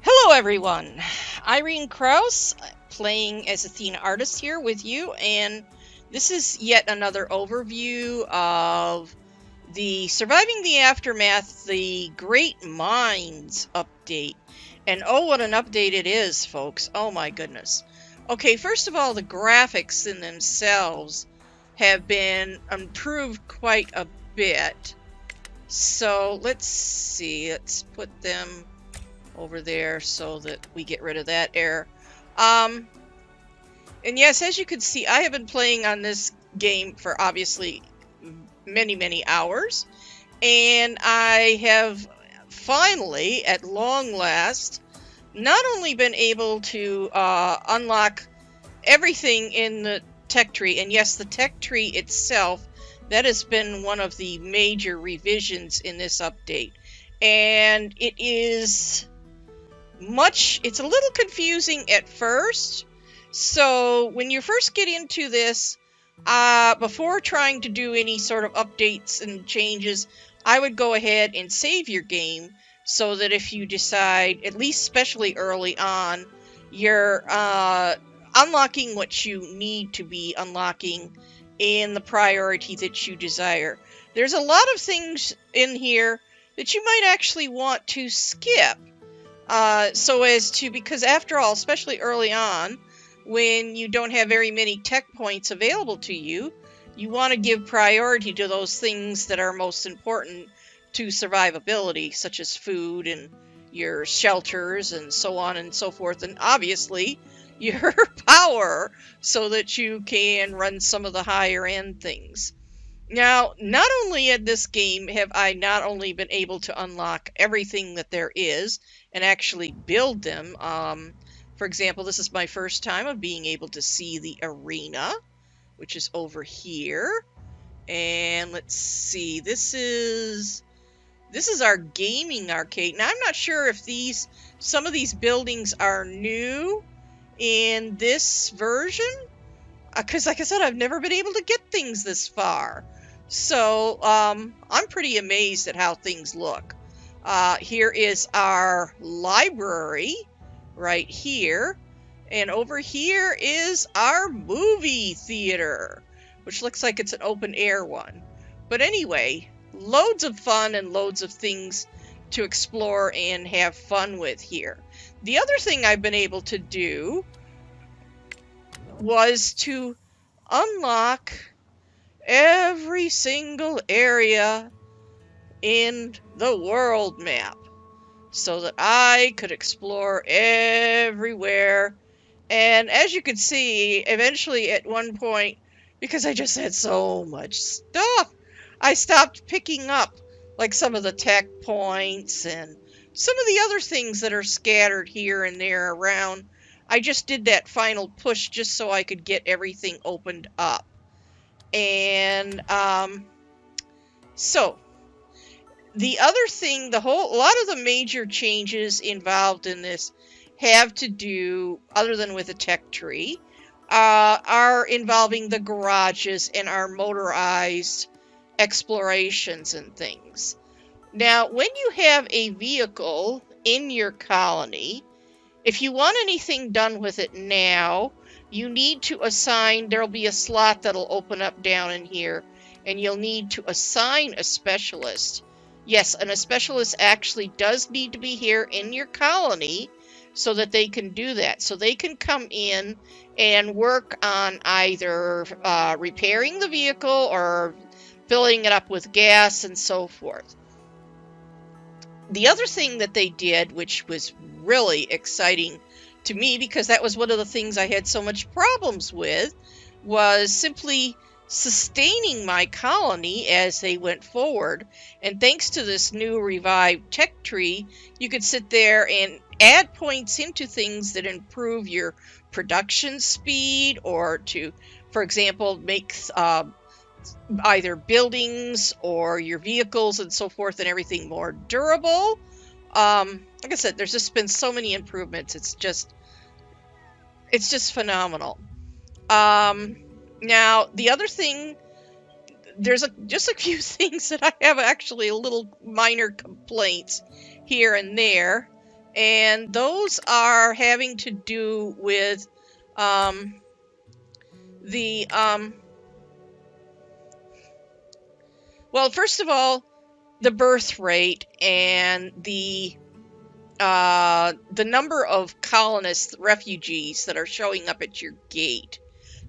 Hello everyone, Irene Krause playing as Athena Artist here with you, and this is yet another overview of the Surviving the Aftermath, the Great Minds update. And oh, what an update it is, folks. Oh my goodness. Okay, first of all, the graphics in themselves have been improved quite a bit. So let's see, let's put them over there so that we get rid of that error. And yes, as you can see, I have been playing on this game for obviously many hours, and I have finally, at long last, not only been able to unlock everything in the tech tree, and yes, the tech tree itself, that has been one of the major revisions in this update, and it's a little confusing at first. So when you first get into this, before trying to do any sort of updates and changes, I would go ahead and save your game so that if you decide, at least especially early on, you're unlocking what you need to be unlocking in the priority that you desire. There's a lot of things in here that you might actually want to skip. Because after all, especially early on, when you don't have very many tech points available to you, you want to give priority to those things that are most important to survivability, such as food and your shelters and so on and so forth, and obviously your power, so that you can run some of the higher end things. Now, not only in this game have I not only been able to unlock everything that there is and actually build them, for example, this is my first time of being able to see the arena, which is over here. And let's see, this is our gaming arcade. Now, I'm not sure if some of these buildings are new in this version, because like I said, I've never been able to get things this far. So I'm pretty amazed at how things look. Here is our library right here, and over here is our movie theater, which looks like it's an open air one. But anyway, loads of fun and loads of things to explore and have fun with here. The other thing I've been able to do was to unlock every single area in the world map so that I could explore everywhere. And as you can see, eventually at one point, because I just had so much stuff, I stopped picking up like some of the tech points and some of the other things that are scattered here and there around. I just did that final push just so I could get everything opened up. And so the other thing, a lot of the major changes involved in this have to do, other than with the tech tree, are involving the garages and our motorized explorations and things. Now, when you have a vehicle in your colony, if you want anything done with it now, you need to assign, there'll be a slot that'll open up down in here, and you'll need to assign a specialist. Yes, and a specialist actually does need to be here in your colony so that they can do that. So they can come in and work on either repairing the vehicle or filling it up with gas and so forth. The other thing that they did, which was really exciting to me, because that was one of the things I had so much problems with, was simply sustaining my colony as they went forward. And thanks to this new revived tech tree, you could sit there and add points into things that improve your production speed, or to, for example, make either buildings or your vehicles and so forth and everything more durable. Like I said, there's just been so many improvements. It's just phenomenal. Now, the other thing, there's just a few things that I have actually a little minor complaints here and there. and those are having to do with the well, first of all, the birth rate and the number of colonists, refugees that are showing up at your gate.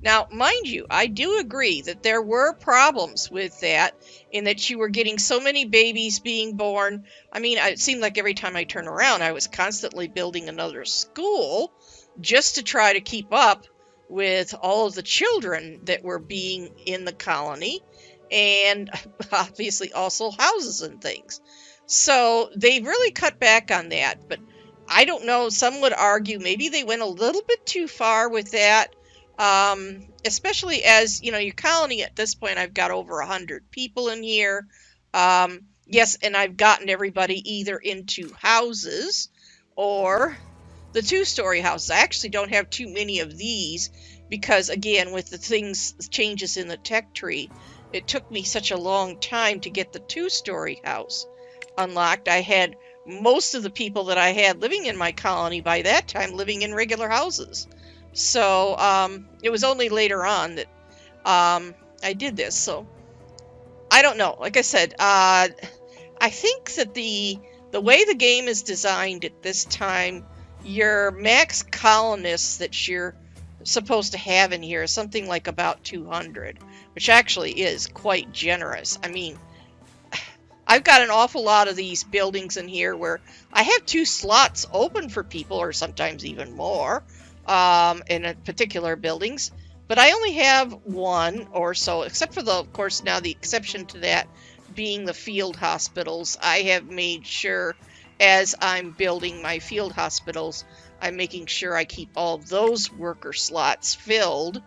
Now, mind you, I do agree that there were problems with that, in that you were getting so many babies being born. I mean, it seemed like every time I turned around, I was constantly building another school just to try to keep up with all of the children that were being in the colony, and obviously also houses and things. So they really cut back on that, but I don't know. Some would argue maybe they went a little bit too far with that, especially as, you know, your colony at this point, I've got over 100 people in here. Yes, and I've gotten everybody either into houses or the two-story houses. I actually don't have too many of these because, again, with the changes in the tech tree, it took me such a long time to get the two-story house unlocked. I had most of the people that I had living in my colony by that time living in regular houses. So it was only later on that I did this. So I don't know. Like I said, I think that the way the game is designed at this time, your max colonists that you're supposed to have in here is something like about 200, which actually is quite generous. I mean, I've got an awful lot of these buildings in here where I have 2 slots open for people, or sometimes even more, in a particular buildings, but I only have 1 or so, except for of course, now the exception to that being the field hospitals. I have made sure, as I'm building my field hospitals, I'm making sure I keep all of those worker slots filled,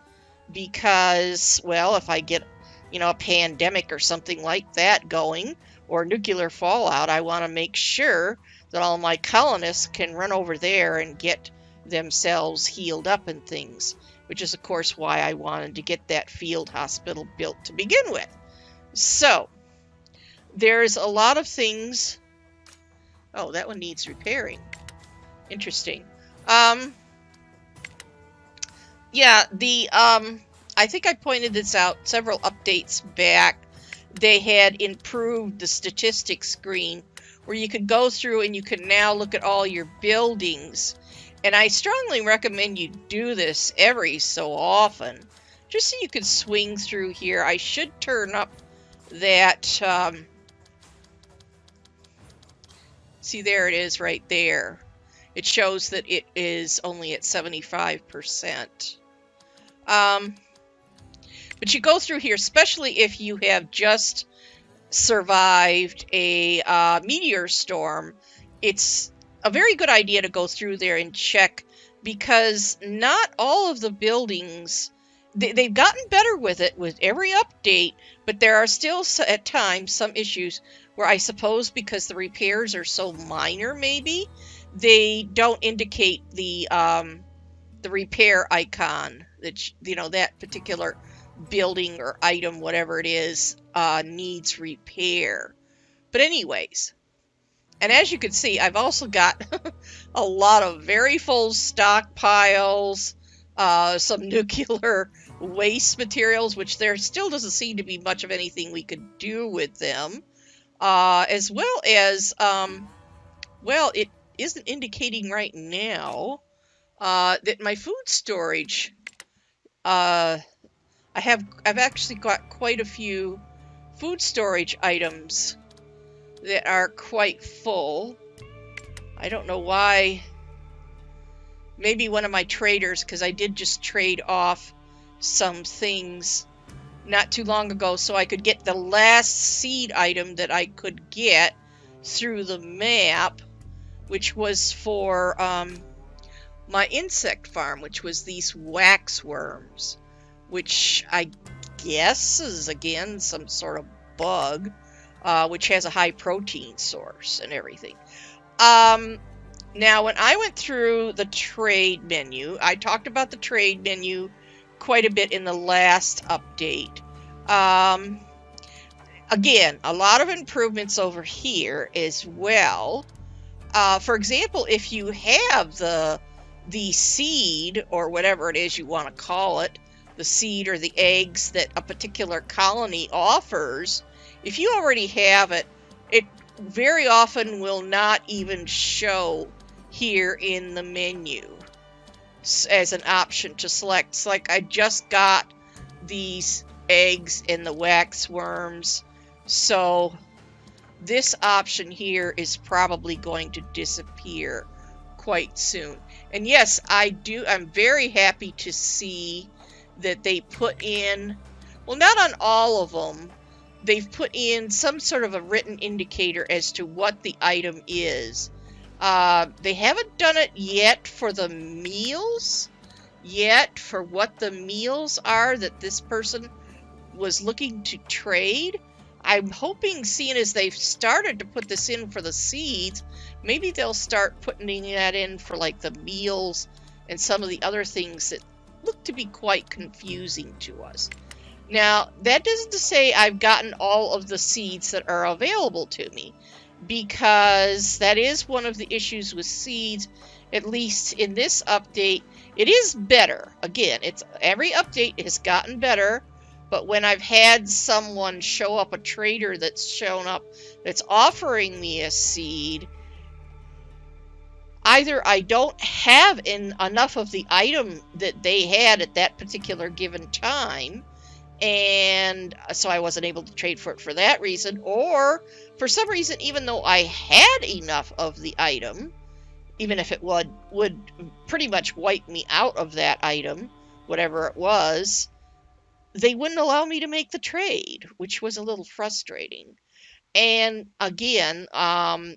because, well, if I get, you know, a pandemic or something like that going, or nuclear fallout, I want to make sure that all my colonists can run over there and get themselves healed up and things, which is, of course, why I wanted to get that field hospital built to begin with. So, there's a lot of things. Oh, that one needs repairing. Interesting. Yeah, I think I pointed this out several updates back. They had improved the statistics screen where you could go through and you can now look at all your buildings. And I strongly recommend you do this every so often, just so you can swing through here. I should turn up that, see, there it is right there. It shows that it is only at 75%. But you go through here, especially if you have just survived a meteor storm. It's a very good idea to go through there and check, because not all of the buildings, they've gotten better with it with every update, but there are still at times some issues where, I suppose because the repairs are so minor, maybe they don't indicate the repair icon that, you know, that particular building or item, whatever it is, needs repair. But anyways, and as you can see, I've also got a lot of very full stockpiles, some nuclear waste materials, which there still doesn't seem to be much of anything we could do with them, as well as, well, it isn't indicating right now that my food storage, I've actually got quite a few food storage items that are quite full. I don't know why. Maybe one of my traders, because I did just trade off some things not too long ago so I could get the last seed item that I could get through the map, which was for my insect farm, which was these waxworms, which I guess is, again, some sort of bug, which has a high protein source and everything. Now, when I went through the trade menu, I talked about the trade menu quite a bit in the last update. Again, a lot of improvements over here as well. For example, if you have the seed, or whatever it is you want to call it, the seed or the eggs that a particular colony offers, if you already have it, it very often will not even show here in the menu as an option to select. It's like I just got these eggs and the wax worms, so this option here is probably going to disappear quite soon. And yes, I'm very happy to see that they put in, well, not on all of them, they've put in some sort of a written indicator as to what the item is. They haven't done it yet for the meals, for what the meals are that this person was looking to trade. I'm hoping, seeing as they've started to put this in for the seeds, maybe they'll start putting that in for like the meals and some of the other things that look to be quite confusing to us. Now, that isn't to say I've gotten all of the seeds that are available to me, because that is one of the issues with seeds, at least in this update. It is better. Again, every update has gotten better. But when I've had someone show up, a trader that's shown up, that's offering me a seed, either I don't have enough of the item that they had at that particular given time, and so I wasn't able to trade for it for that reason, or for some reason, even though I had enough of the item, even if it would pretty much wipe me out of that item, whatever it was, they wouldn't allow me to make the trade, which was a little frustrating. And again,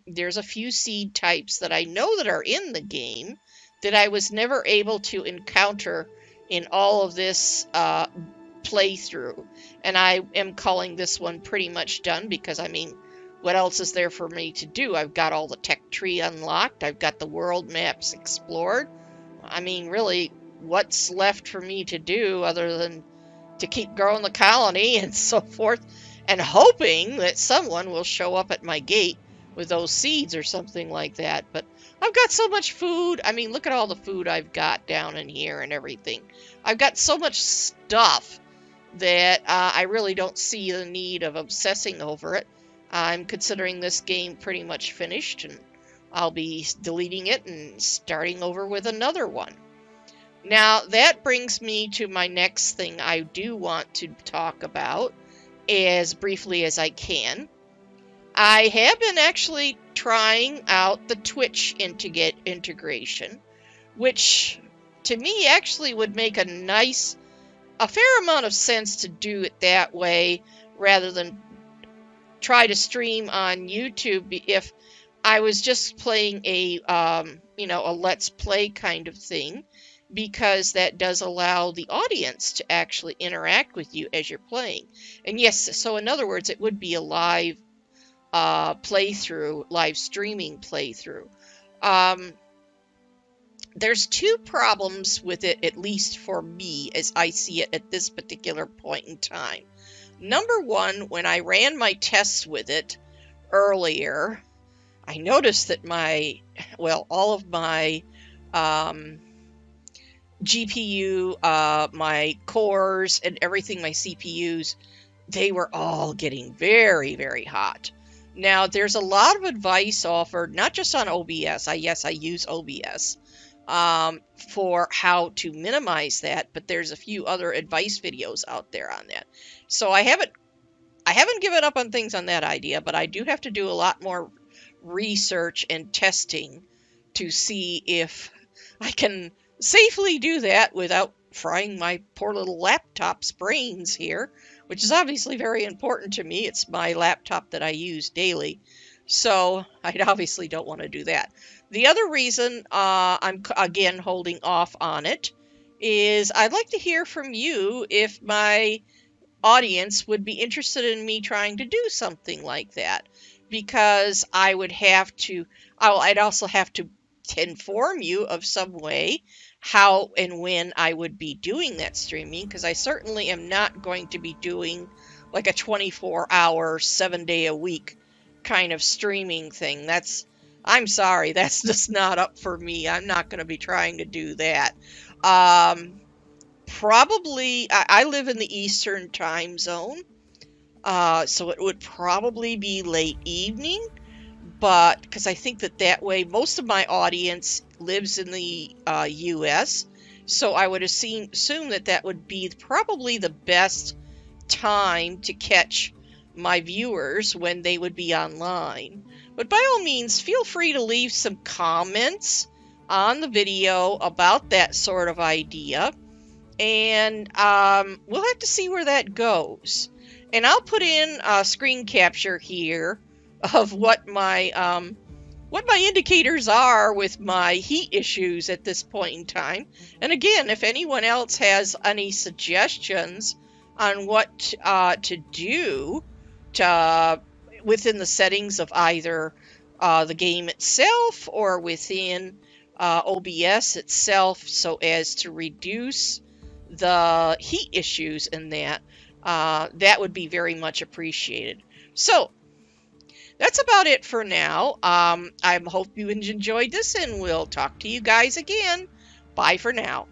there's a few seed types that I know that are in the game that I was never able to encounter in all of this playthrough. And I am calling this one pretty much done, because, I mean, what else is there for me to do? I've got all the tech tree unlocked. I've got the world maps explored. I mean, really, what's left for me to do other than to keep growing the colony and so forth, and hoping that someone will show up at my gate with those seeds or something like that. But I've got so much food. I mean, look at all the food I've got down in here and everything. I've got so much stuff that I really don't see the need of obsessing over it. I'm considering this game pretty much finished, and I'll be deleting it and starting over with another one. Now, that brings me to my next thing I do want to talk about as briefly as I can. I have been actually trying out the Twitch integration, which to me actually would make a fair amount of sense to do it that way rather than try to stream on YouTube if I was just playing a Let's Play kind of thing, because that does allow the audience to actually interact with you as you're playing. And yes, so in other words, it would be a live playthrough, live streaming playthrough. There's two problems with it, at least for me, as I see it at this particular point in time. Number one, when I ran my tests with it earlier, I noticed that all of my GPU, my cores, and everything, my CPUs, they were all getting very, very hot. Now, there's a lot of advice offered, not just on OBS. I use OBS for how to minimize that, but there's a few other advice videos out there on that. So I haven't given up on things on that idea, but I do have to do a lot more research and testing to see if I can safely do that without frying my poor little laptop's brains here, which is obviously very important to me. It's my laptop that I use daily, so I obviously don't want to do that. The other reason I'm again holding off on it is I'd like to hear from you if my audience would be interested in me trying to do something like that, because I'd also have to inform you of some way how and when I would be doing that streaming, because I certainly am not going to be doing like a 24-hour, 7-day-a-week kind of streaming thing. That's I'm sorry, that's just not up for me. I'm not going to be trying to do that. Um, Probably, I live in the Eastern time zone, so it would probably be late evening, but because I think that that way most of my audience lives in the US, so I would assume that that would be probably the best time to catch my viewers when they would be online. But by all means, feel free to leave some comments on the video about that sort of idea, and we'll have to see where that goes. And I'll put in a screen capture here of what my indicators are with my heat issues at this point in time. And again, if anyone else has any suggestions on what to do to within the settings of either the game itself or within OBS itself, so as to reduce the heat issues in that, that would be very much appreciated. So that's about it for now. I hope you enjoyed this, and we'll talk to you guys again. Bye for now.